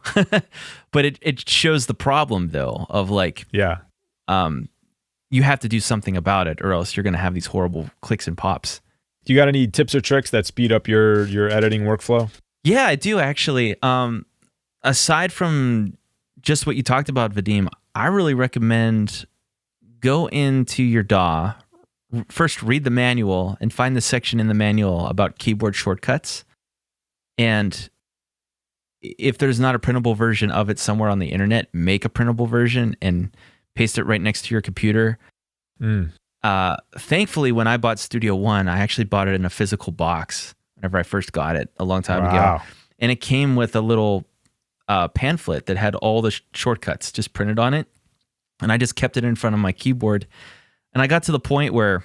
But it shows the problem, though, of like, you have to do something about it, or else you're going to have these horrible clicks and pops. Do you got any tips or tricks that speed up your editing workflow? Yeah, I do actually. Aside from just what you talked about, Vadim, I really recommend go into your DAW, first read the manual and find the section in the manual about keyboard shortcuts. And if there's not a printable version of it somewhere on the internet, make a printable version and paste it right next to your computer. Thankfully, when I bought Studio One, I actually bought it in a physical box whenever I first got it a long time ago. And it came with a little pamphlet that had all the shortcuts just printed on it. And I just kept it in front of my keyboard. And I got to the point where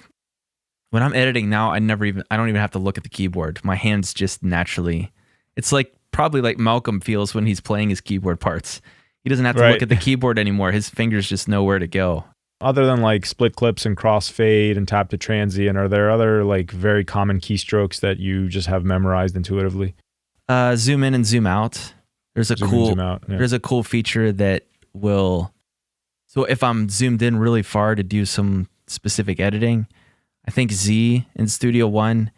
when I'm editing now, I don't even have to look at the keyboard. My hands just naturally, it's like probably like Malcolm feels when he's playing his keyboard parts. He doesn't have to look at the keyboard anymore. His fingers just know where to go. Other than like split clips and crossfade and tap to transient, are there other like very common keystrokes that you just have memorized intuitively? Zoom in and zoom out. There's a there's a cool feature that will, so if I'm zoomed in really far to do some specific editing, I think Z in Studio One,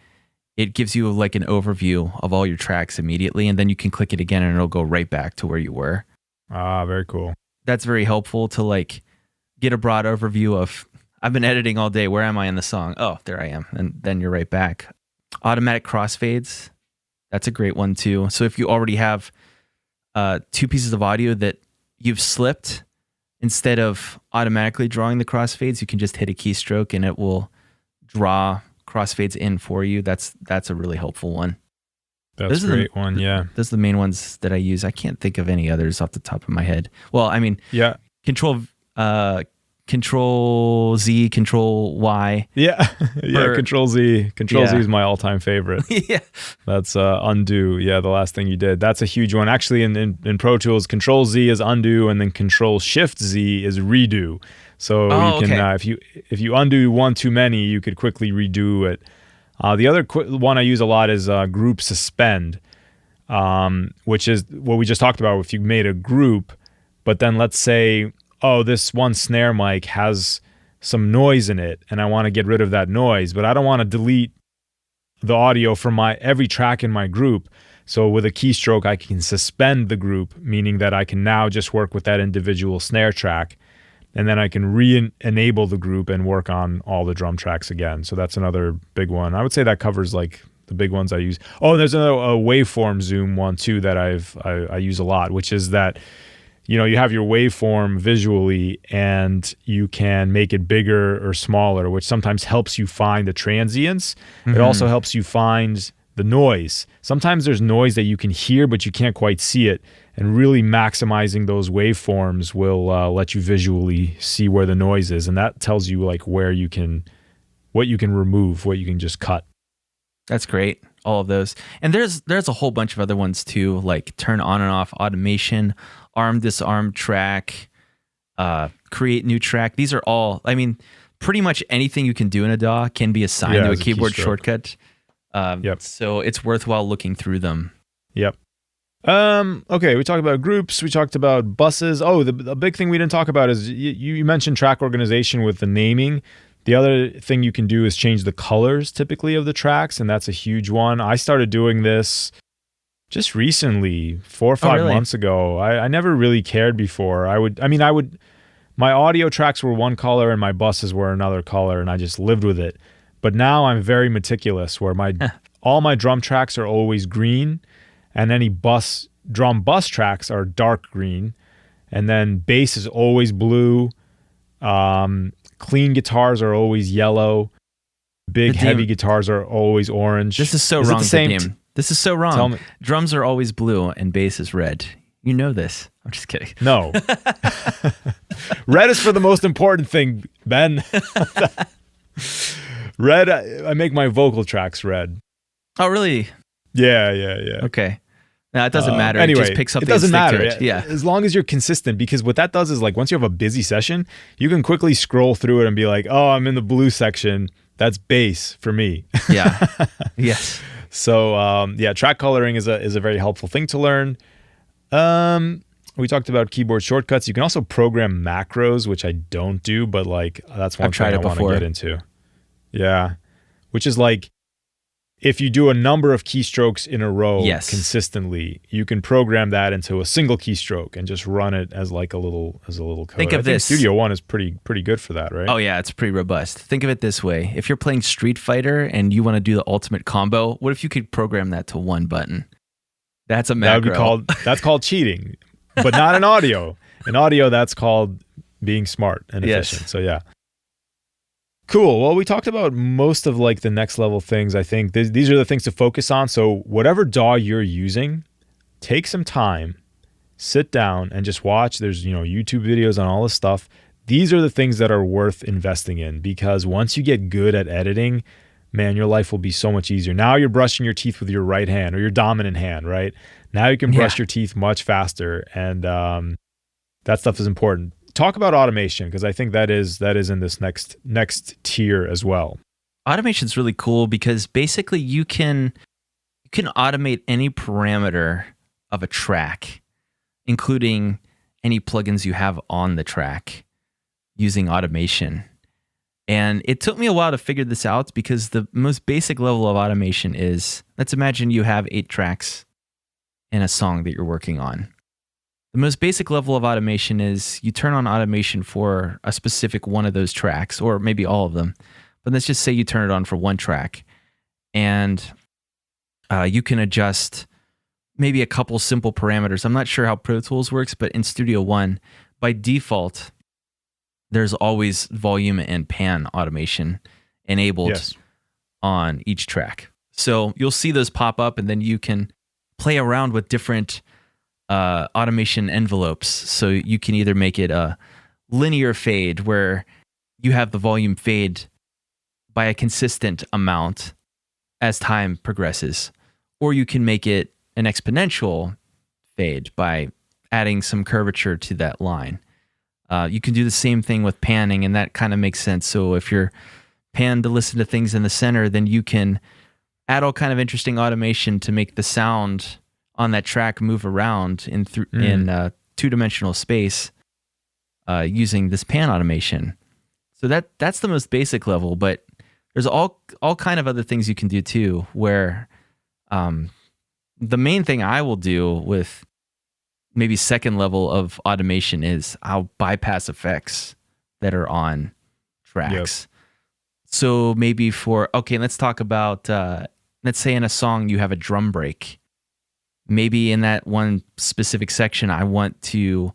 it gives you like an overview of all your tracks immediately, and then you can click it again and it'll go right back to where you were. Ah, very cool. That's very helpful to like get a broad overview of, I've been editing all day. Where am I in the song? Oh, there I am. And then you're right back. Automatic crossfades. That's a great one too. So if you already have two pieces of audio that you've slipped, instead of automatically drawing the crossfades, you can just hit a keystroke and it will draw crossfades in for you. That's a really helpful one. That's a great one. Yeah. Those are the main ones that I use. I can't think of any others off the top of my head. Well, I mean, yeah. Control Z, Control Y. Yeah. Yeah. Control Z. Control Z is my all-time favorite. Yeah. That's undo. Yeah. The last thing you did. That's a huge one. Actually, in Pro Tools, Control Z is undo, and then Control Shift Z is redo. So you can, if you undo one too many, you could quickly redo it. The other one I use a lot is group suspend, which is what we just talked about. If you made a group, but then let's say, oh, this one snare mic has some noise in it, and I want to get rid of that noise, but I don't want to delete the audio from every track in my group. So with a keystroke, I can suspend the group, meaning that I can now just work with that individual snare track, and then I can re-enable the group and work on all the drum tracks again. So that's another big one. I would say that covers like the big ones I use. Oh, there's a waveform zoom one too that I use a lot, which is that, you know, you have your waveform visually and you can make it bigger or smaller, which sometimes helps you find the transients. Mm-hmm. It also helps you find the noise. Sometimes there's noise that you can hear, but you can't quite see it. And really maximizing those waveforms will let you visually see where the noise is. And that tells you like what you can remove, what you can just cut. That's great. All of those. And there's a whole bunch of other ones too, like turn on and off automation, arm, disarm track, create new track. These are all, I mean, pretty much anything you can do in a DAW can be assigned to a keyboard shortcut. Yep. So it's worthwhile looking through them. Yep. Okay, we talked about groups, we talked about buses. Oh, the big thing we didn't talk about is you mentioned track organization with the naming. The other thing you can do is change the colors typically of the tracks, and that's a huge one. I started doing this just recently, 4 or 5 months ago. I never really cared before. My audio tracks were one color and my buses were another color, and I just lived with it. But now I'm very meticulous where all my drum tracks are always green, and any drum bus tracks are dark green, and then bass is always blue. Clean guitars are always yellow. Big heavy guitars are always orange. This is so wrong, Vadim. This is so wrong. Tell me. Drums are always blue and bass is red. You know this. I'm just kidding. No. Red is for the most important thing, Ben. Red, I make my vocal tracks red. Oh, really? Yeah. Okay. No, it doesn't matter. Anyway, it just picks up. It doesn't matter. Yeah. As long as you're consistent, because what that does is like once you have a busy session, you can quickly scroll through it and be like, oh, I'm in the blue section. That's bass for me. Yeah. Yes. So track coloring is a very helpful thing to learn. We talked about keyboard shortcuts. You can also program macros, which I don't do, but like that's one thing I want to get into. Yeah. Which is like, if you do a number of keystrokes in a row consistently, you can program that into a single keystroke and just run it as like a little code. Think of this. Studio One is pretty good for that, right? Oh yeah, it's pretty robust. Think of it this way. If you're playing Street Fighter and you want to do the ultimate combo, what if you could program that to one button? That's a macro. That's called cheating, but not in audio. In audio, that's called being smart and efficient. So yeah. Cool. Well, we talked about most of like the next level things. I think these are the things to focus on. So whatever DAW you're using, take some time, sit down and just watch. There's, YouTube videos on all this stuff. These are the things that are worth investing in, because once you get good at editing, man, your life will be so much easier. Now you're brushing your teeth with your right hand or your dominant hand, right? Now you can brush your teeth much faster, and that stuff is important. talk about automation, because I think that is in this next tier as well. Automation's really cool because basically you can automate any parameter of a track, including any plugins you have on the track, using automation. And it took me a while to figure this out because the most basic level of automation is, let's imagine you have 8 tracks in a song that you're working on. The most basic level of automation is you turn on automation for a specific one of those tracks, or maybe all of them. But let's just say you turn it on for one track, and you can adjust maybe a couple simple parameters. I'm not sure how Pro Tools works, but in Studio One, by default, there's always volume and pan automation enabled on each track. So you'll see those pop up, and then you can play around with different automation envelopes. So you can either make it a linear fade where you have the volume fade by a consistent amount as time progresses, or you can make it an exponential fade by adding some curvature to that line. You can do the same thing with panning, and that kind of makes sense. So if you're panned to listen to things in the center, then you can add all kind of interesting automation to make the sound on that track move around in two-dimensional space using this pan automation. So that's the most basic level, but there's all kind of other things you can do too, where the main thing I will do with maybe second level of automation is I'll bypass effects that are on tracks. Yep. So maybe let's talk about, let's say in a song you have a drum break. Maybe in that one specific section, I want to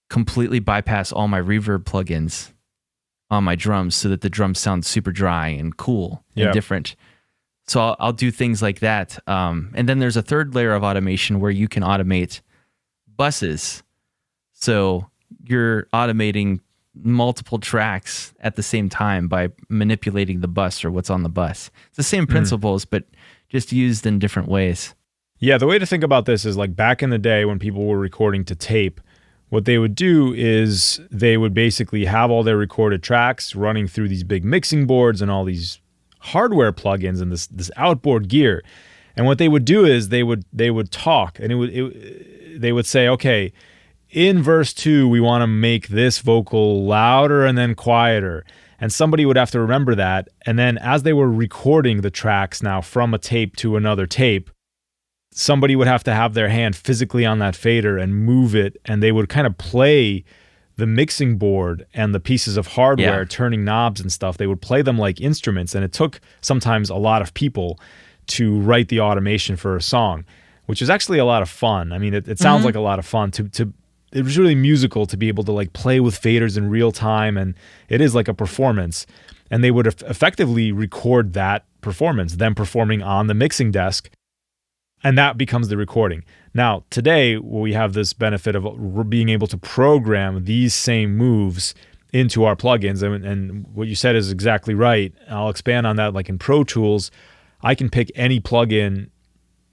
completely bypass all my reverb plugins on my drums so that the drums sound super dry and cool and different. So I'll do things like that. And then there's a third layer of automation where you can automate buses. So you're automating multiple tracks at the same time by manipulating the bus or what's on the bus. It's the same principles, but just used in different ways. Yeah, the way to think about this is like back in the day when people were recording to tape, what they would do is they would basically have all their recorded tracks running through these big mixing boards and all these hardware plugins and this outboard gear. And what they would do is they would talk, and they would say, okay, in verse 2, we want to make this vocal louder and then quieter. And somebody would have to remember that. And then as they were recording the tracks now from a tape to another tape, somebody would have to have their hand physically on that fader and move it, and they would kind of play the mixing board and the pieces of hardware, turning knobs and stuff. They would play them like instruments, and it took sometimes a lot of people to write the automation for a song, which is actually a lot of fun. I mean, it sounds like a lot of fun. It was really musical to be able to like play with faders in real time, and it is like a performance. And they would effectively record that performance, them performing on the mixing desk, and that becomes the recording. Now, today, we have this benefit of being able to program these same moves into our plugins. And what you said is exactly right. I'll expand on that. Like in Pro Tools, I can pick any plugin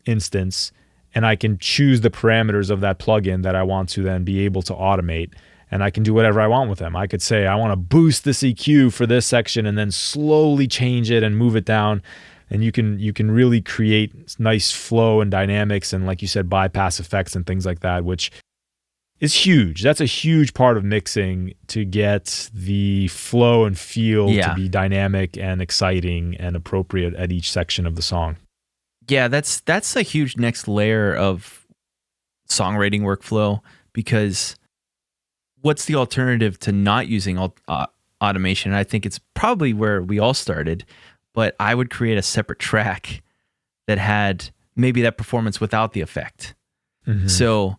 instance, and I can choose the parameters of that plugin that I want to then be able to automate. And I can do whatever I want with them. I could say, I want to boost this EQ for this section and then slowly change it and move it down. And you can really create nice flow and dynamics and, like you said, bypass effects and things like that, which is huge. That's a huge part of mixing, to get the flow and feel to be dynamic and exciting and appropriate at each section of the song. Yeah, that's a huge next layer of songwriting workflow, because what's the alternative to not using automation? I think it's probably where we all started. But I would create a separate track that had maybe that performance without the effect. Mm-hmm. So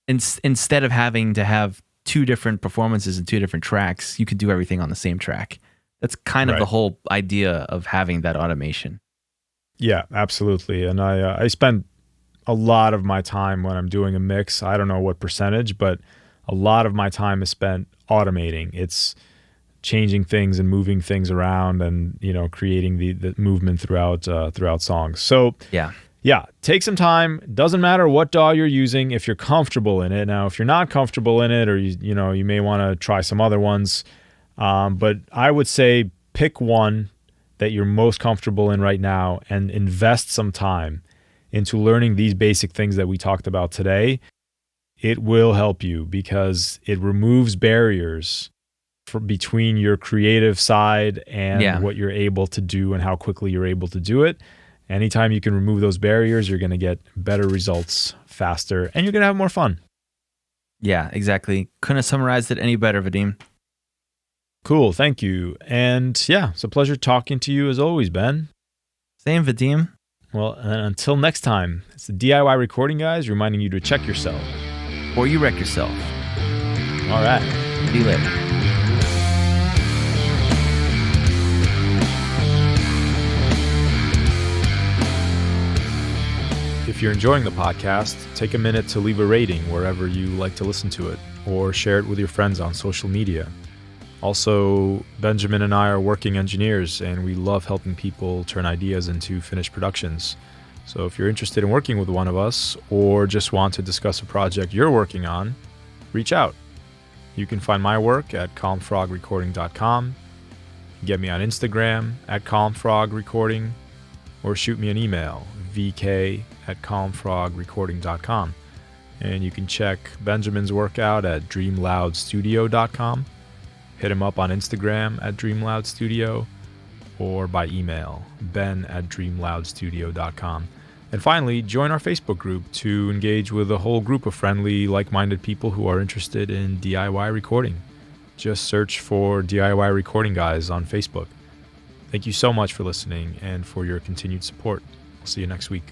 instead of having to have two different performances and two different tracks, you could do everything on the same track. That's kind of the whole idea of having that automation. Yeah, absolutely. And I spend a lot of my time when I'm doing a mix, I don't know what percentage, but a lot of my time is spent automating. It's changing things and moving things around, and creating the movement throughout songs. So yeah, take some time. Doesn't matter what DAW you're using if you're comfortable in it. Now, if you're not comfortable in it, or you may want to try some other ones, but I would say pick one that you're most comfortable in right now and invest some time into learning these basic things that we talked about today. It will help you because it removes barriers between your creative side and what you're able to do and how quickly you're able to do it. Anytime you can remove those barriers, you're going to get better results faster and you're going to have more fun. Yeah, exactly. Couldn't have summarized it any better, Vadim. Cool. Thank you. And yeah, it's a pleasure talking to you as always, Ben. Same, Vadim. Well, and until next time, it's the DIY Recording Guys reminding you to check yourself. Or you wreck yourself. All right. See you later. If you're enjoying the podcast, take a minute to leave a rating wherever you like to listen to it, or share it with your friends on social media. Also, Benjamin and I are working engineers, and we love helping people turn ideas into finished productions. So if you're interested in working with one of us, or just want to discuss a project you're working on, reach out. You can find my work at calmfrogrecording.com, get me on Instagram at calmfrogrecording, or shoot me an email, vk@calmfrogrecording.com. And you can check Benjamin's work out at dreamloudstudio.com. Hit him up on Instagram at dreamloudstudio, or by email, ben@dreamloudstudio.com. And finally, join our Facebook group to engage with a whole group of friendly, like-minded people who are interested in DIY recording. Just search for DIY Recording Guys on Facebook. Thank you so much for listening and for your continued support. I'll see you next week.